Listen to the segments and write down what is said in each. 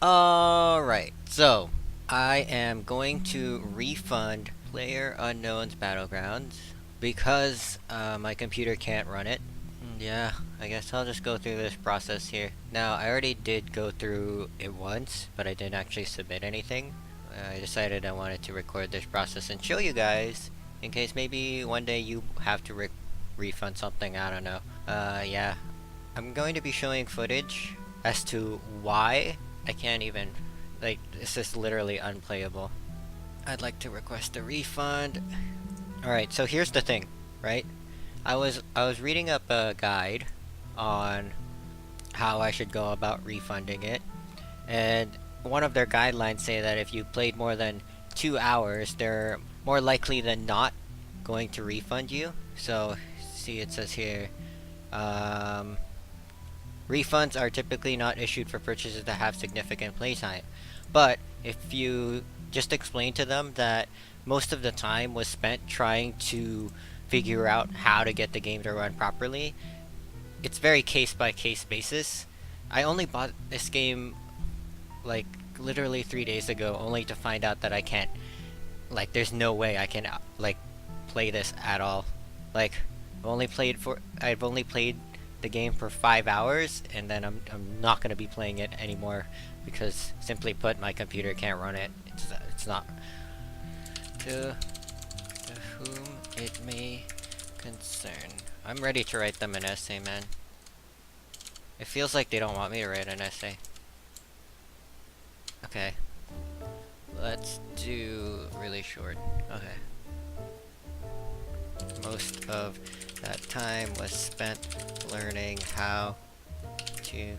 Alright, so I am going to refund Player Unknown's Battlegrounds because my computer can't run it. Yeah, I guess I'll just go through this process here. Now, I already did go through it once, but I didn't actually submit anything. I decided I wanted to record this process and show you guys in case maybe one day you have to refund something, I don't know. Yeah, I'm going to be showing footage as to why I can't even, like, this is literally unplayable. I'd like to request a refund. Alright, so here's the thing, right? I was reading up a guide on how I should go about refunding it, and one of their guidelines say that if you played more than 2 hours, they're more likely than not going to refund you. So, see, it says here, um, refunds are typically not issued for purchases that have significant playtime. But if you just explain to them that most of the time was spent trying to figure out how to get the game to run properly, it's very case by case basis. I only bought this game like literally 3 days ago, only to find out that I can't, like, there's no way I can like play this at all. Like, I've only played the game for 5 hours, and then I'm not gonna be playing it anymore because, simply put, my computer can't run it. It's not to whom it may concern. I'm ready to write them an essay, man. It feels like they don't want me to write an essay. Okay, let's do really short. Okay. Most of that time was spent learning how to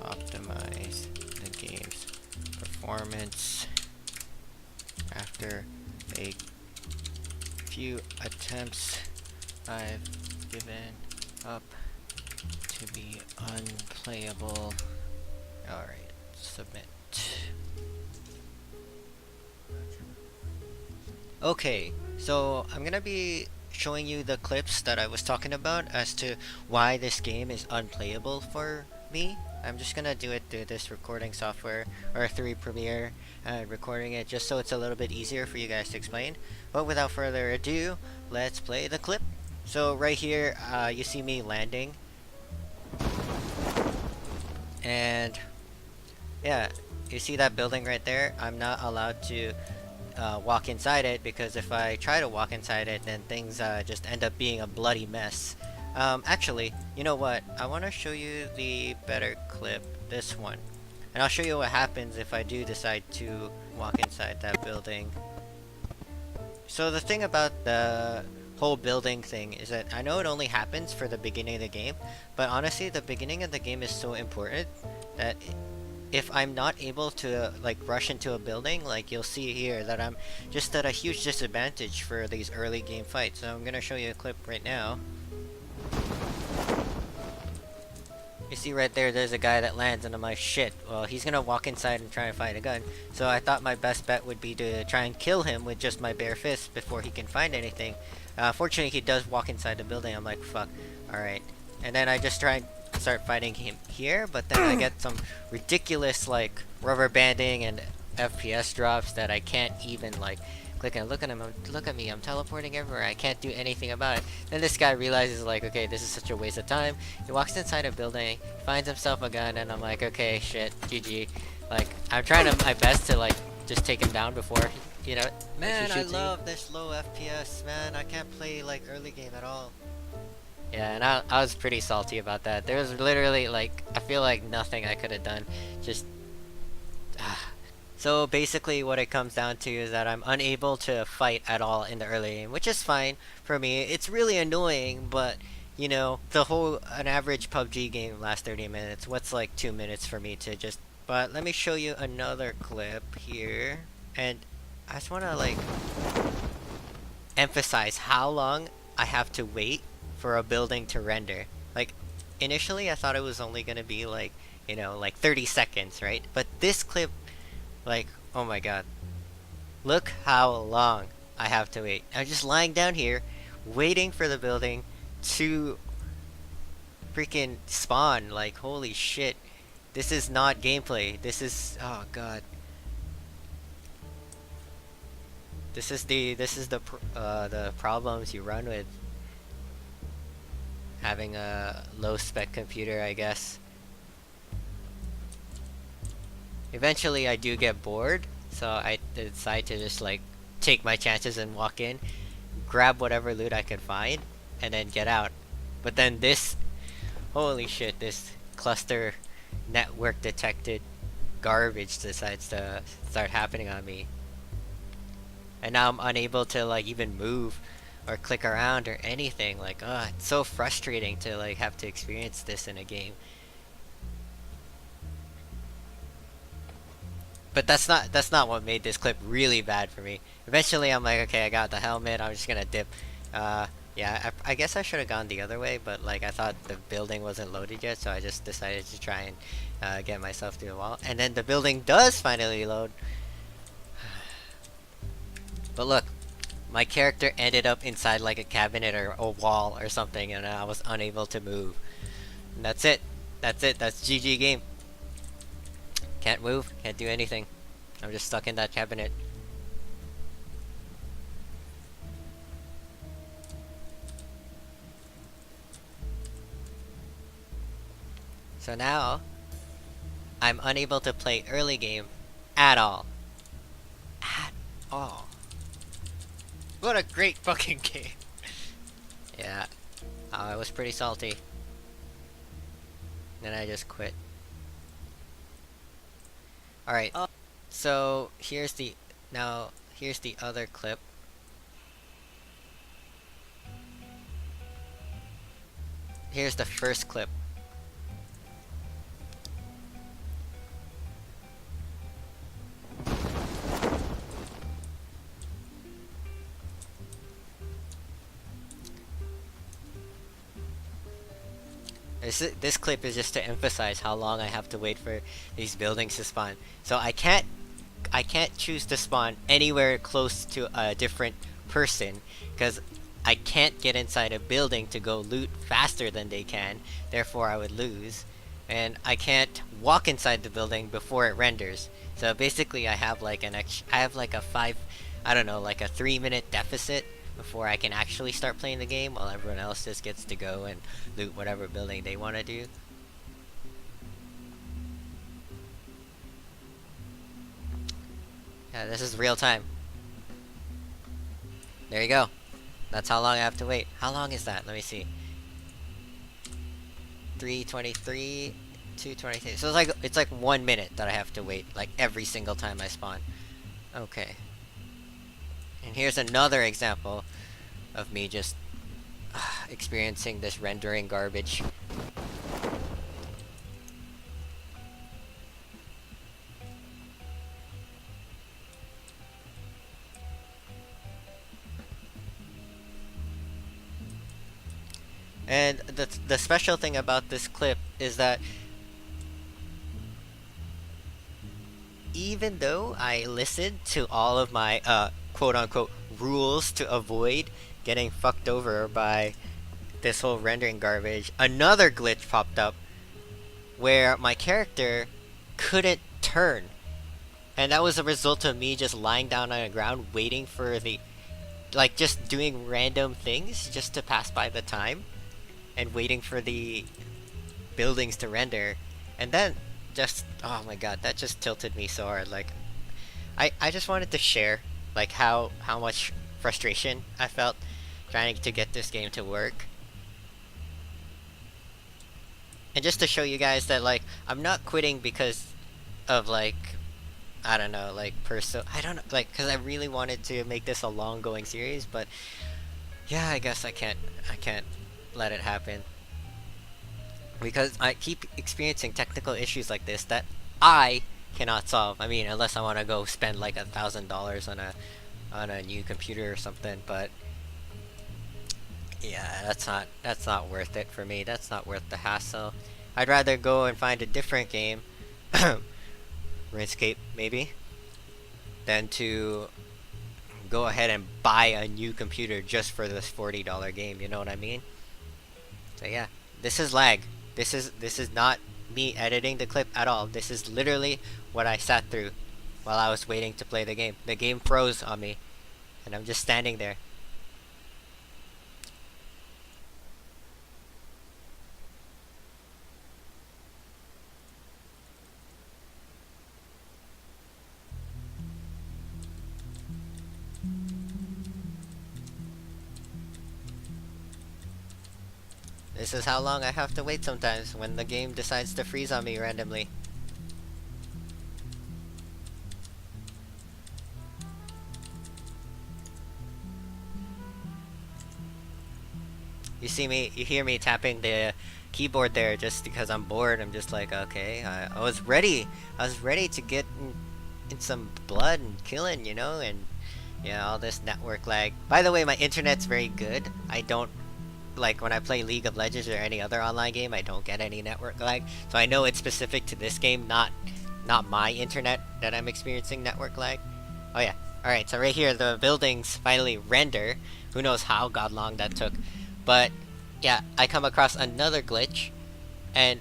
optimize the game's performance. After a few attempts, I've given up to be unplayable. Alright, submit. Okay, so I'm gonna be showing you the clips that I was talking about as to why this game is unplayable for me. I'm just gonna do it through this recording software, or through Premiere, recording it just so it's a little bit easier for you guys to explain. But without further ado, let's play the clip. So right here, you see me landing, and yeah, you see that building right there? I'm not allowed to walk inside it, because if I try to walk inside it, then things just end up being a bloody mess. Actually, you know what? I want to show you the better clip, this one. And I'll show you what happens if I do decide to walk inside that building. So the thing about the whole building thing is that I know it only happens for the beginning of the game, but honestly, the beginning of the game is so important that if I'm not able to like rush into a building, like you'll see here that I'm just at a huge disadvantage for these early game fights. So I'm gonna show you a clip right now. You see right there, there's a guy that lands, and I'm like, shit, well, he's gonna walk inside and try and find a gun. So I thought my best bet would be to try and kill him with just my bare fist before he can find anything. Fortunately, he does walk inside the building. I'm like, fuck, alright. And then I just try and start fighting him here, but then I get some ridiculous, like, rubber banding and FPS drops that I can't even, like, click and look at him. Look at me, I'm teleporting everywhere. I can't do anything about it. Then this guy realizes, like, okay, this is such a waste of time. He walks inside a building, finds himself a gun, and I'm like, okay, shit, GG. Like, I'm trying my best to, like, just take him down before, you know. Man, I love this low FPS, man. I can't play, like, early game at all. Yeah, and I was pretty salty about that. There was literally, like, I feel like nothing I could have done. Just, So basically what it comes down to is that I'm unable to fight at all in the early game, which is fine for me. It's really annoying, but, you know, an average PUBG game lasts 30 minutes. What's like 2 minutes for me to just... But let me show you another clip here. And I just want to, like, emphasize how long I have to wait for a building to render. Like, initially I thought it was only gonna be like, you know, like 30 seconds, right? But this clip, like, oh my god. Look how long I have to wait. I'm just lying down here, waiting for the building to freaking spawn. Like, holy shit. This is not gameplay. This is, oh god. The problems you run with having a low spec computer, I guess. Eventually I do get bored, so I decide to just like take my chances and walk in, grab whatever loot I can find, and then get out. But then this, holy shit, this cluster network detected garbage decides to start happening on me. And now I'm unable to like even move or click around or anything. Like, oh, it's so frustrating to like have to experience this in a game. But that's not what made this clip really bad for me. Eventually I'm like, okay, I got the helmet, I'm just gonna dip. Yeah, I guess I should have gone the other way, but like I thought the building wasn't loaded yet, so I just decided to try and get myself through the wall. And then the building does finally load. But look, my character ended up inside like a cabinet or a wall or something, and I was unable to move. And that's it. That's it. That's GG game. Can't move, can't do anything. I'm just stuck in that cabinet. So now, I'm unable to play early game at all. At all. What a great fucking game. Yeah, I was pretty salty. Then I just quit. Alright, so here's the other clip. Here's the first clip. This clip is just to emphasize how long I have to wait for these buildings to spawn. So I can't choose to spawn anywhere close to a different person, because I can't get inside a building to go loot faster than they can, therefore I would lose. And I can't walk inside the building before it renders. So basically I have like a 3-minute deficit before I can actually start playing the game, while everyone else just gets to go and loot whatever building they want to do. Yeah, this is real time. There you go. That's how long I have to wait. How long is that? Let me see. 3:23, 2:23. So it's like 1 minute that I have to wait, like every single time I spawn. Okay. And here's another example of me just experiencing this rendering garbage. And the special thing about this clip is that even though I listened to all of my quote-unquote rules to avoid getting fucked over by this whole rendering garbage, another glitch popped up where my character couldn't turn. And that was a result of me just lying down on the ground waiting for just doing random things just to pass by the time and waiting for the buildings to render. And then just, oh my god, that just tilted me so hard. Like, I just wanted to share like how much frustration I felt trying to get this game to work. And just to show you guys that like I'm not quitting because of like, I don't know, like I don't know, like, because I really wanted to make this a long going series, but yeah, I guess I can't let it happen. Because I keep experiencing technical issues like this that I cannot solve. I mean, unless I want to go spend like $1,000 on a new computer or something, but yeah, that's not worth it for me. That's not worth the hassle. I'd rather go and find a different game, RuneScape maybe, than to go ahead and buy a new computer just for this $40 game. You know what I mean? So yeah, this is lag. This is not me editing the clip at all. This is literally what I sat through while I was waiting to play the game. The game froze on me, and I'm just standing there. This is how long I have to wait sometimes when the game decides to freeze on me randomly. You hear me tapping the keyboard there just because I'm bored. I'm just like, okay, I was ready. I was ready to get in some blood and killing, and yeah, all this network lag. By the way, my internet's very good. I don't like when I play League of Legends or any other online game, I don't get any network lag. So I know it's specific to this game, not my internet that I'm experiencing network lag. Oh yeah. Alright, so right here the buildings finally render. Who knows how god long that took. But yeah, I come across another glitch, and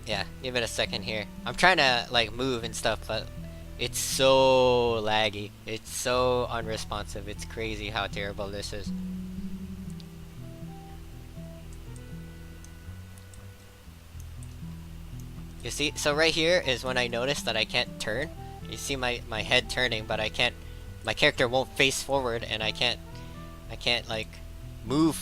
yeah, give it a second here. I'm trying to like move and stuff, but it's so laggy. It's so unresponsive. It's crazy how terrible this is. You see, so right here is when I notice that I can't turn. You see my head turning, but I can't. My character won't face forward, and I can't like move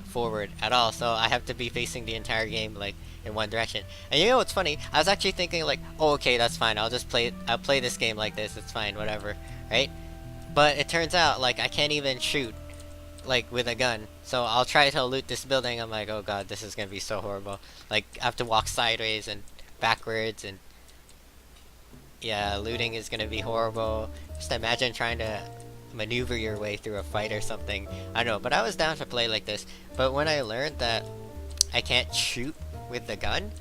forward at all. So I have to be facing the entire game like in one direction. And you know what's funny? I was actually thinking like, oh, okay, that's fine. I'll play this game like this. It's fine, whatever, right? But it turns out like I can't even shoot like with a gun. So I'll try to loot this building. I'm like, oh god, this is gonna be so horrible. Like I have to walk sideways and backwards, and yeah, looting is gonna be horrible. Just imagine trying to maneuver your way through a fight or something. I don't know, but I was down to play like this. But when I learned that I can't shoot with the gun,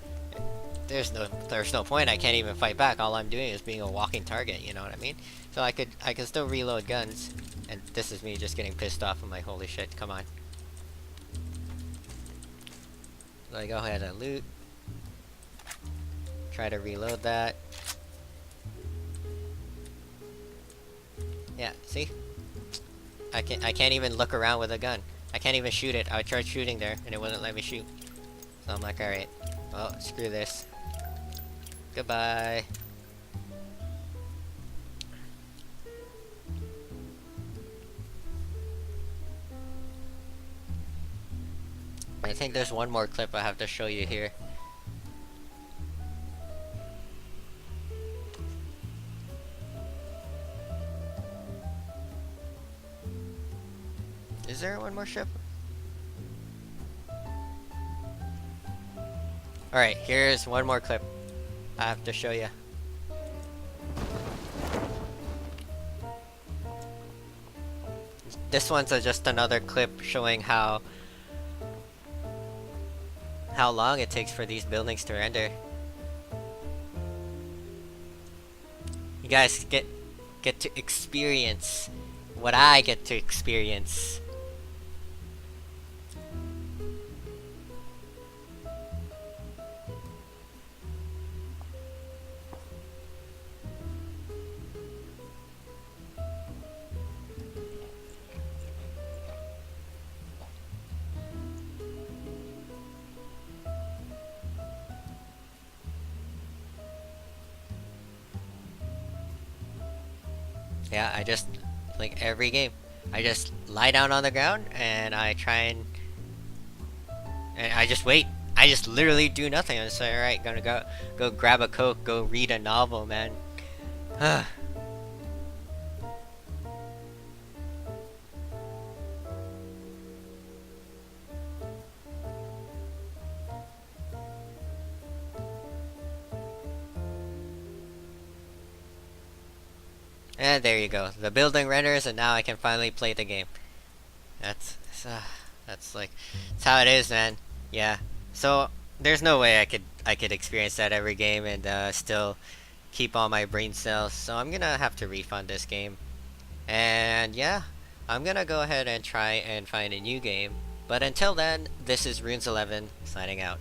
there's no point. I can't even fight back. All I'm doing is being a walking target, you know what I mean? So I can still reload guns, and this is me just getting pissed off. I'm like, holy shit, come on. So I go ahead and loot. Try to reload that. Yeah, see? I can't even look around with a gun. I can't even shoot it. I tried shooting there and it wouldn't let me shoot. So I'm like, alright. Well, screw this. Goodbye. I think there's one more clip I have to show you here. Is there one more ship? Alright, here's one more clip I have to show you. This one's just another clip showing how long it takes for these buildings to render. You guys get to experience what I get to experience. Yeah, I just, like every game, I just lie down on the ground and I try and I just wait. I just literally do nothing. I'm just like, alright, gonna go grab a Coke, go read a novel, man. And there you go. The building renders, and now I can finally play the game. That's like, that's how it is, man. Yeah. So there's no way I could experience that every game and still keep all my brain cells. So I'm gonna have to refund this game. And yeah, I'm gonna go ahead and try and find a new game. But until then, this is Roons11 signing out.